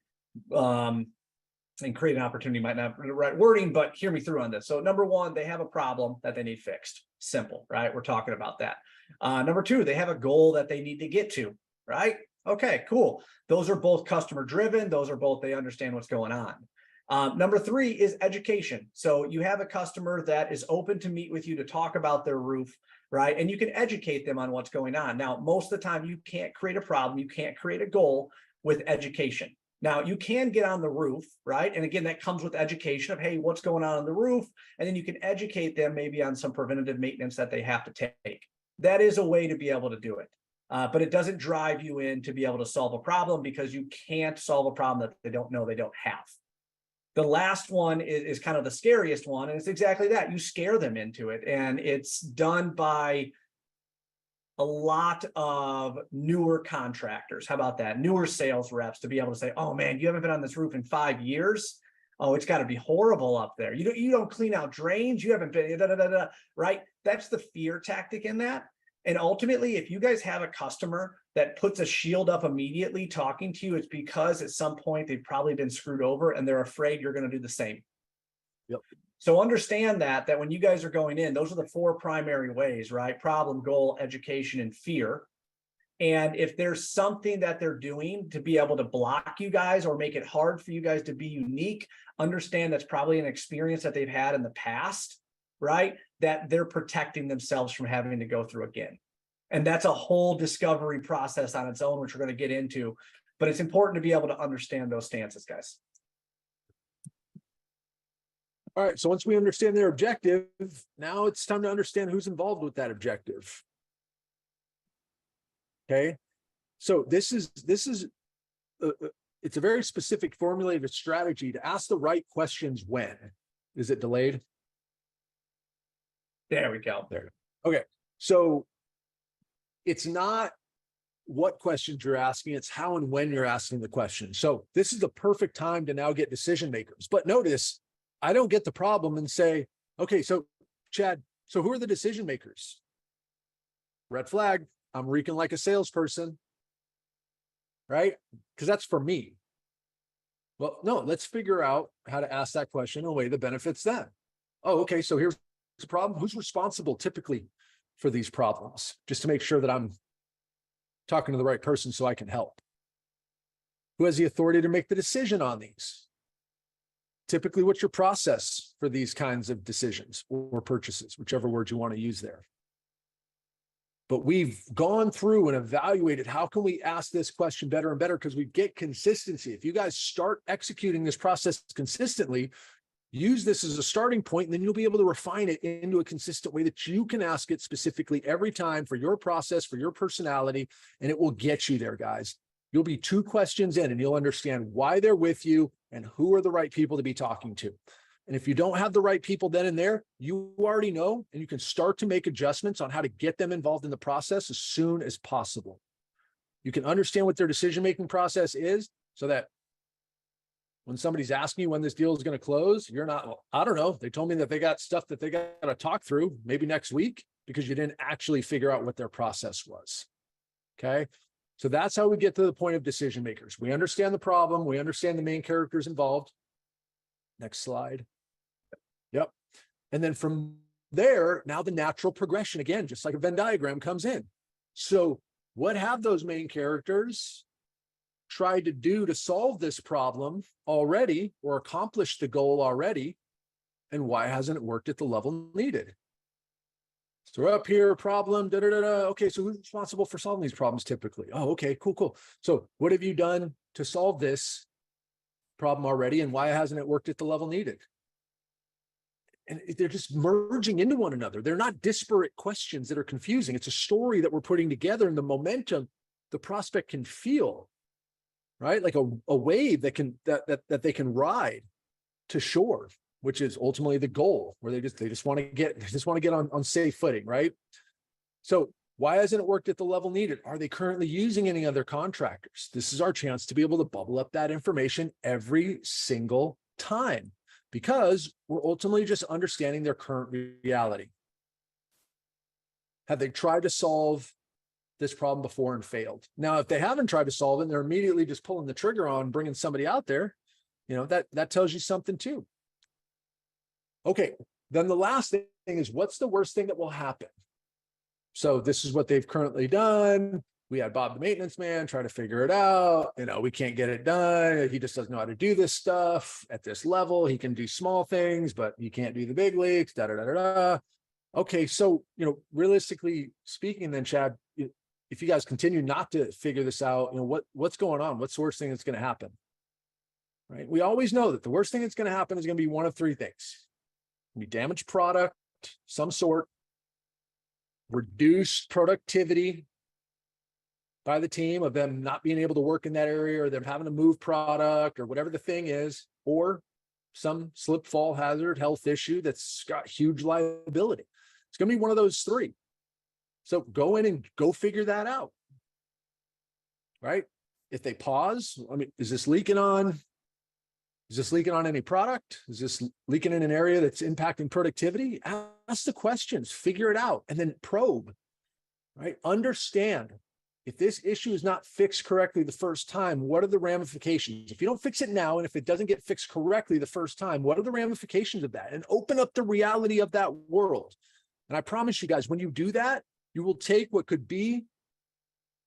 And create an opportunity might not be the right wording, but hear me through on this. So number 1, they have a problem that they need fixed. Simple, right? We're talking about that. Number 2, they have a goal that they need to get to, right? Okay, cool. Those are both customer driven. Those are both, they understand what's going on. Number 3 is education. So you have a customer that is open to meet with you to talk about their roof, right? And you can educate them on what's going on. Now, most of the time you can't create a problem. You can't create a goal with education. Now, you can get on the roof, right? And again, that comes with education of, hey, what's going on the roof? And then you can educate them maybe on some preventative maintenance that they have to take. That is a way to be able to do it. But it doesn't drive you in to be able to solve a problem, because you can't solve a problem that they don't know they don't have. The last one is kind of the scariest one, and it's exactly that. You scare them into it, and it's done by a lot of newer contractors. How about that? Newer sales reps, to be able to say, oh man, you haven't been on this roof in 5 years. Oh, it's got to be horrible up there. You don't clean out drains. You haven't been, right? That's the fear tactic in that. And ultimately, if you guys have a customer that puts a shield up immediately talking to you, it's because at some point they've probably been screwed over and they're afraid you're going to do the same. Yep. So understand that when you guys are going in, those are the 4 primary ways, right? Problem, goal, education, and fear. And if there's something that they're doing to be able to block you guys or make it hard for you guys to be unique, understand that's probably an experience that they've had in the past, right? That they're protecting themselves from having to go through again. And that's a whole discovery process on its own, which we're going to get into. But it's important to be able to understand those stances, guys. All right, so once we understand their objective, now it's time to understand who's involved with that objective. Okay, so this is it's a very specific formulated strategy to ask the right questions when. Is it delayed? There we go. There. Okay, so it's not what questions you're asking, it's how and when you're asking the question. So this is the perfect time to now get decision makers. But notice, I don't get the problem and say, okay, so Chad, so who are the decision makers? Red flag. I'm reeking like a salesperson, right? Because that's for me. Well, no, let's figure out how to ask that question in a way that benefits them. Oh, okay, so here's the problem. Who's responsible typically for these problems? Just to make sure that I'm talking to the right person so I can help. Who has the authority to make the decision on these? Typically, what's your process for these kinds of decisions or purchases, whichever word you want to use there? But we've gone through and evaluated how can we ask this question better and better, because we get consistency. If you guys start executing this process consistently, use this as a starting point, and then you'll be able to refine it into a consistent way that you can ask it specifically every time for your process, for your personality, and it will get you there, guys. You'll be 2 questions in and you'll understand why they're with you and who are the right people to be talking to. And if you don't have the right people then and there, you already know, and you can start to make adjustments on how to get them involved in the process as soon as possible. You can understand what their decision-making process is so that when somebody's asking you when this deal is going to close, you're not, well, I don't know. They told me that they got stuff that they got to talk through maybe next week, because you didn't actually figure out what their process was. Okay. So that's how we get to the point of decision makers. We understand the problem. We understand the main characters involved. Next slide. Yep. And then from there, now the natural progression, again, just like a Venn diagram, comes in. So what have those main characters tried to do to solve this problem already, or accomplish the goal already? And why hasn't it worked at the level needed? So we're up here, problem, Okay, so who's responsible for solving these problems typically? Oh, okay, cool. So what have you done to solve this problem already, and why hasn't it worked at the level needed? And they're just merging into one another. They're not disparate questions that are confusing. It's a story that we're putting together, and the momentum the prospect can feel, right? Like a wave that they can ride to shore, which is ultimately the goal, where they just want to get on safe footing, right? So why hasn't it worked at the level needed? Are they currently using any other contractors? This is our chance to be able to bubble up that information every single time, because we're ultimately just understanding their current reality. Have they tried to solve this problem before and failed? Now, if they haven't tried to solve it and they're immediately just pulling the trigger on bringing somebody out there, that tells you something too. Okay, then the last thing is, what's the worst thing that will happen? So this is what they've currently done. We had Bob the maintenance man try to figure it out. We can't get it done. He just doesn't know how to do this stuff at this level. He can do small things, but he can't do the big leagues. Okay, so realistically speaking, then Chad, if you guys continue not to figure this out, what's going on? What's the worst thing that's going to happen? Right? We always know that the worst thing that's going to happen is going to be one of 3 things. Be damaged product, some sort, reduced productivity by the team, of them not being able to work in that area, or them having to move product, or whatever the thing is, or some slip, fall hazard, health issue that's got huge liability. It's going to be one of those three. So go in and go figure that out. Right? If they pause, I mean, is this leaking on any product? Is this leaking in an area that's impacting productivity? Ask the questions, figure it out, and then probe, right? Understand, if this issue is not fixed correctly the first time, what are the ramifications? If you don't fix it now, and if it doesn't get fixed correctly the first time, what are the ramifications of that? And open up the reality of that world. And I promise you guys, when you do that, you will take what could be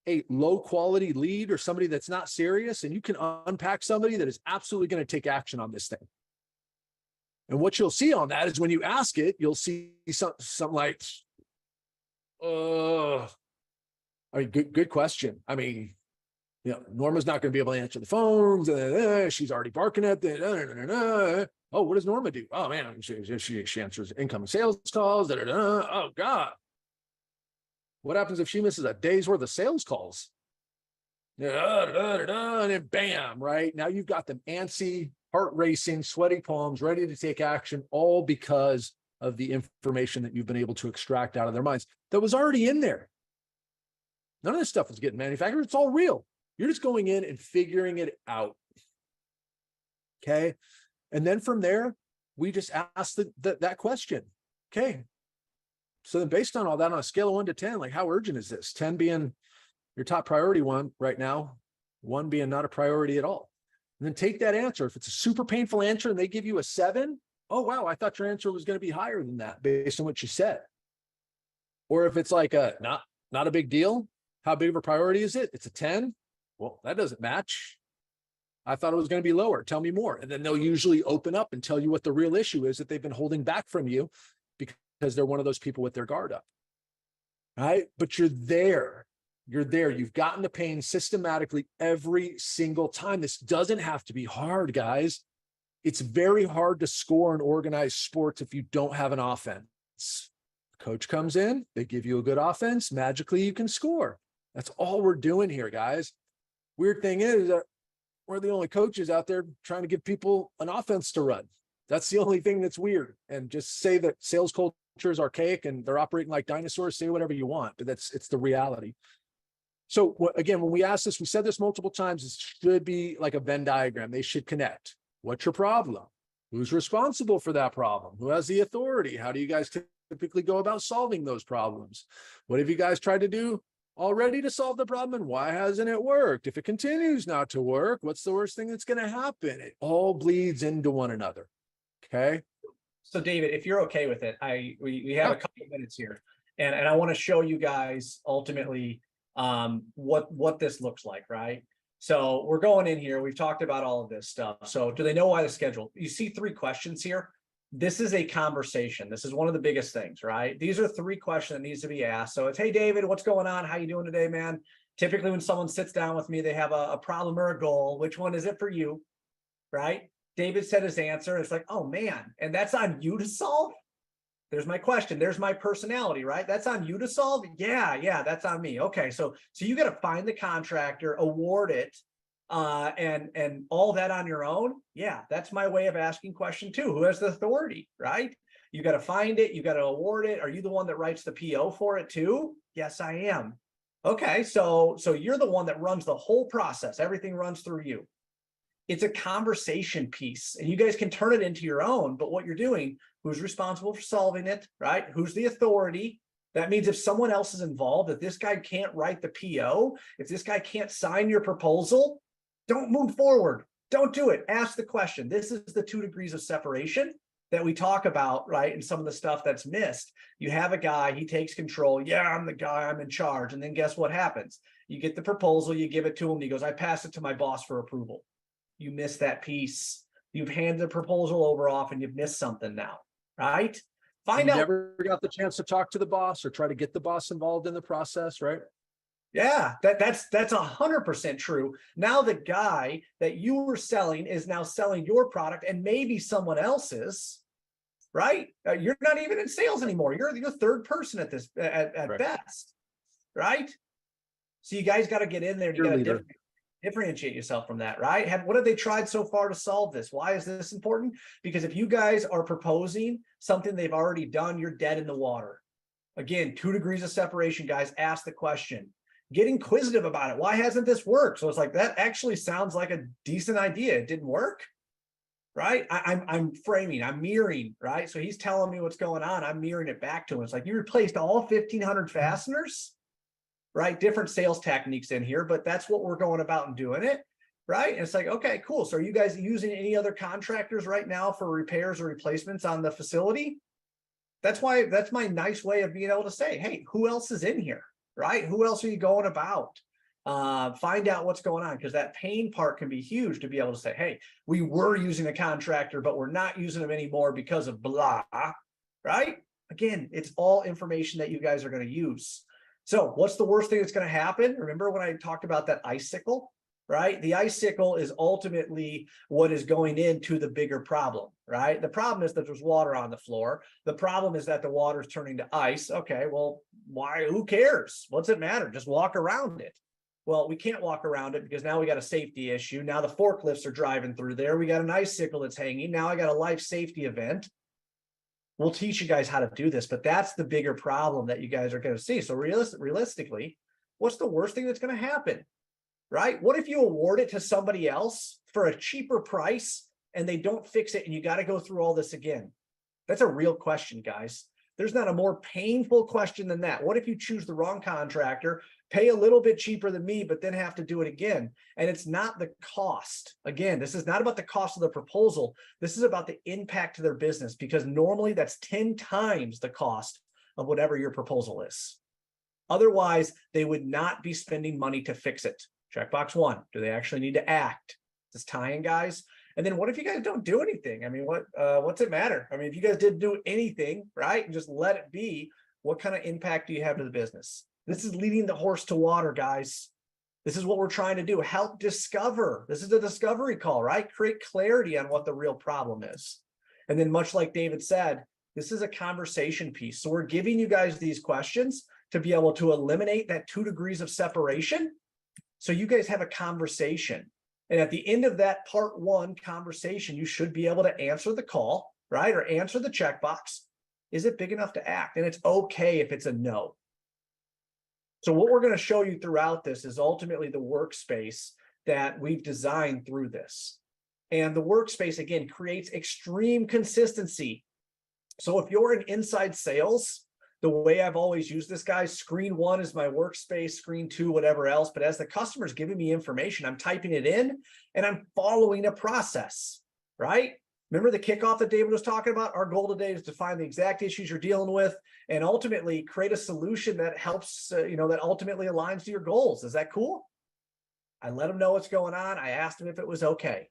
a low quality lead or somebody that's not serious, and you can unpack somebody that is absolutely going to take action on this thing. And what you'll see on that is, when you ask it, you'll see something like, I mean, good question. I mean, Norma's not going to be able to answer the phones. She's already barking at the. Oh, what does Norma do? Oh man, she answers incoming sales calls. Oh God. What happens if she misses a day's worth of sales calls? And then bam, right? Now you've got them antsy, heart racing, sweaty palms, ready to take action, all because of the information that you've been able to extract out of their minds that was already in there. None of this stuff is getting manufactured. It's all real. You're just going in and figuring it out. Okay. And then from there, we just ask that question. Okay. So then, based on all that, on a scale of 1 to 10, like, how urgent is this? 10 being your top priority one right now, 1 being not a priority at all. And then take that answer. If it's a super painful answer and they give you a 7, oh, wow, I thought your answer was going to be higher than that based on what you said. Or if it's like not a big deal, how big of a priority is it? It's a 10. Well, that doesn't match. I thought it was going to be lower. Tell me more. And then they'll usually open up and tell you what the real issue is that they've been holding back from you, because they're one of those people with their guard up. Right? But you're there. You're there. You've gotten the pain systematically every single time. This doesn't have to be hard, guys. It's very hard to score in organized sports if you don't have an offense. Coach comes in, they give you a good offense, magically you can score. That's all we're doing here, guys. Weird thing is that we're the only coaches out there trying to give people an offense to run. That's the only thing that's weird. And just say that sales culture is archaic and they're operating like dinosaurs, say whatever you want, but it's the reality. So again, when we ask this, we said this multiple times, it should be like a Venn diagram. They should connect. What's your problem? Who's responsible for that problem? Who has the authority? How do you guys typically go about solving those problems? What have you guys tried to do already to solve the problem, and why hasn't it worked? If it continues not to work, what's the worst thing that's going to happen? It all bleeds into one another. Okay. So David, if you're okay with it, we have a couple of minutes here, and I want to show you guys ultimately what this looks like, right? So we're going in here. We've talked about all of this stuff. So do they know why the schedule? You see 3 questions here. This is a conversation. This is one of the biggest things, right? These are 3 questions that needs to be asked. So it's, hey, David, what's going on? How you doing today, man? Typically when someone sits down with me, they have a problem or a goal. Which one is it for you, right? David said his answer. It's like, oh man, and that's on you to solve? There's my question. There's my personality, right? That's on you to solve? Yeah, that's on me. Okay, so you got to find the contractor, award it, and all that on your own. Yeah, that's my way of asking question 2. Who has the authority, right? You got to find it. You got to award it. Are you the one that writes the PO for it too? Yes, I am. Okay, so you're the one that runs the whole process. Everything runs through you. It's a conversation piece, and you guys can turn it into your own. But what you're doing, who's responsible for solving it, right? Who's the authority? That means if someone else is involved, if this guy can't write the PO, if this guy can't sign your proposal, don't move forward. Don't do it. Ask the question. This is the 2 degrees of separation that we talk about, right? And some of the stuff that's missed. You have a guy, he takes control. Yeah, I'm the guy, I'm in charge. And then guess what happens? You get the proposal, you give it to him. He goes, I pass it to my boss for approval. You missed that piece. You've handed the proposal over off and you've missed something now, right? Find out. Never got the chance to talk to the boss or try to get the boss involved in the process, right? Yeah, that's 100% true. Now the guy that you were selling is now selling your product and maybe someone else's. right? You're not even in sales anymore. You're the third person at this at Right. best, right? So you guys got to get in there and you Your got to leader. differentiate yourself from that, right? What have they tried so far to solve this? Why is this important? Because if you guys are proposing something they've already done, you're dead in the water. Again, 2 degrees of separation, guys. Ask the question. Get inquisitive about it. Why hasn't this worked? So it's like, that actually sounds like a decent idea. It didn't work, right? I'm framing, I'm mirroring, right? So he's telling me what's going on. I'm mirroring it back to him. It's like, you replaced all 1,500 fasteners, right? Different sales techniques in here, but that's what we're going about and doing it, right? And it's like, okay, cool. So are you guys using any other contractors right now for repairs or replacements on the facility? That's my nice way of being able to say, hey, who else is in here, right? Who else are you going about? Find out what's going on, because that pain part can be huge to be able to say, hey, we were using a contractor, but we're not using them anymore because of blah, right? Again, it's all information that you guys are going to use. So what's the worst thing that's going to happen? Remember when I talked about that icicle, right? The icicle is ultimately what is going into the bigger problem, right? The problem is that there's water on the floor. The problem is that the water is turning to ice. Okay, well, why? Who cares? What's it matter? Just walk around it. Well, we can't walk around it because now we got a safety issue. Now the forklifts are driving through there. We got an icicle that's hanging. Now I got a life safety event. We'll teach you guys how to do this, but that's the bigger problem that you guys are going to see. So realistically, what's the worst thing that's going to happen, right? What if you award it to somebody else for a cheaper price and they don't fix it and you got to go through all this again? That's a real question, guys. There's not a more painful question than that. What if you choose the wrong contractor, pay a little bit cheaper than me, but then have to do it again? And it's not the cost. Again, this is not about the cost of the proposal. This is about the impact to their business, because normally that's 10 times the cost of whatever your proposal is. Otherwise, they would not be spending money to fix it. Checkbox 1, do they actually need to act? This tie-in, guys. And then what if you guys don't do anything? I mean, what's it matter? I mean, if you guys didn't do anything, right, and just let it be, what kind of impact do you have to the business? This is leading the horse to water, guys. This is what we're trying to do. Help discover. This is a discovery call, right? Create clarity on what the real problem is. And then much like David said, this is a conversation piece. So we're giving you guys these questions to be able to eliminate that 2 degrees of separation. So you guys have a conversation. And at the end of that part 1 conversation, you should be able to answer the call, right? Or answer the checkbox. Is it big enough to act? And it's okay if it's a no. So what we're going to show you throughout this is ultimately the workspace that we've designed through this. And the workspace, again, creates extreme consistency. So if you're in inside sales, the way I've always used this, guys, screen 1 is my workspace, screen 2, whatever else. But as the customer's giving me information, I'm typing it in and I'm following a process, right? Remember the kickoff that David was talking about? Our goal today is to find the exact issues you're dealing with and ultimately create a solution that helps, that ultimately aligns to your goals. Is that cool? I let them know what's going on. I asked them if it was okay,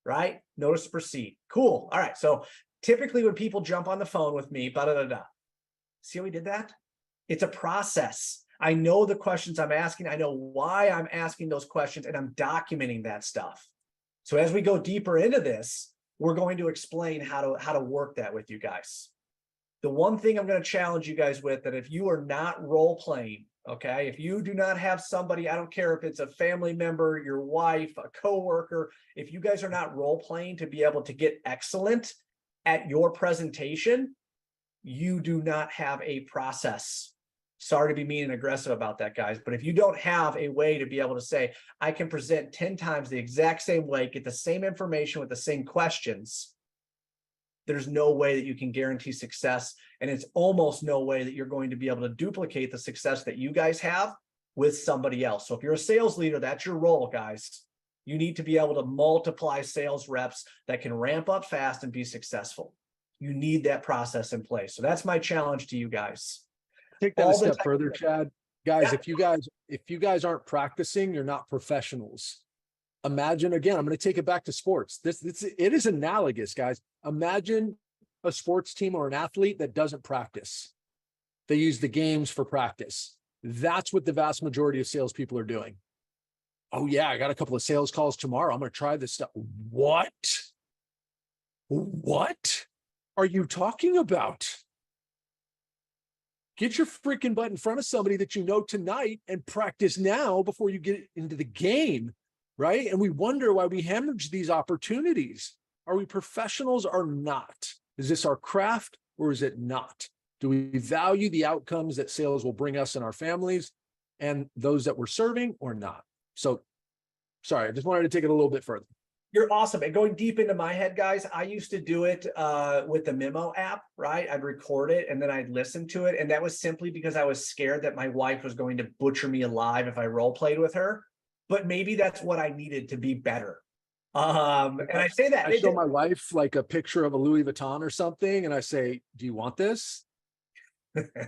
right? Notice to proceed. Cool. All right. So typically when people jump on the phone with me, see how we did that? It's a process. I know the questions I'm asking. I know why I'm asking those questions, and I'm documenting that stuff. So as we go deeper into this, we're going to explain how to work that with you guys. The one thing I'm going to challenge you guys with, that if you are not role playing, okay, if you do not have somebody, I don't care if it's a family member, your wife, a coworker, if you guys are not role playing to be able to get excellent at your presentation, you do not have a process. Sorry to be mean and aggressive about that, guys, but if you don't have a way to be able to say, I can present 10 times the exact same way, get the same information with the same questions, there's no way that you can guarantee success. And it's almost no way that you're going to be able to duplicate the success that you guys have with somebody else. So if you're a sales leader, that's your role, guys. You need to be able to multiply sales reps that can ramp up fast and be successful. You need that process in place. So that's my challenge to you guys. Take that a step further, Chad. Guys, Yeah. if you guys aren't practicing, you're not professionals. Imagine, again, I'm going to take it back to sports. It is analogous, guys. Imagine a sports team or an athlete that doesn't practice. They use the games for practice. That's what the vast majority of salespeople are doing. Oh yeah, I got a couple of sales calls tomorrow. I'm going to try this stuff. What? are you talking about? Get your freaking butt in front of somebody that you know tonight and practice now before you get into the game, right? And we wonder why we hemorrhage these opportunities. Are we professionals or not? Is this our craft or is it not? Do we value the outcomes that sales will bring us and our families and those that we're serving or not? So, sorry, I just wanted to take it a little bit further. You're awesome. And going deep into my head, guys, I used to do it with the memo app, right? I'd record it and then I'd listen to it. And that was simply because I was scared that my wife was going to butcher me alive if I role played with her. But maybe that's what I needed to be better. And I say that. I show my wife like a picture of a Louis Vuitton or something, and I say, do you want this?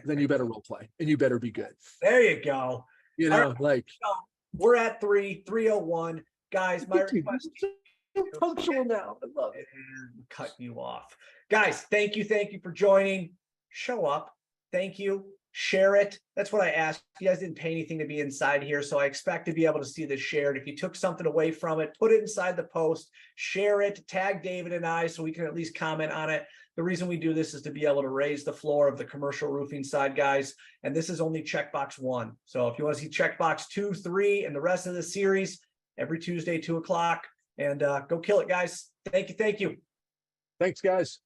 Then you better role play and you better be good. There you go. You know, like we're at 3:01. Guys, my request punctual now. I love it. And cut you off. Guys, thank you for joining. Show up. Thank you. Share it. That's what I asked. You guys didn't pay anything to be inside here, so I expect to be able to see this shared. If you took something away from it, put it inside the post, share it, tag David and I so we can at least comment on it. The reason we do this is to be able to raise the floor of the commercial roofing side, guys. And this is only checkbox 1. So if you want to see checkbox 2, 3, and the rest of the series, every Tuesday, 2 o'clock, and go kill it, guys. Thank you. Thanks, guys.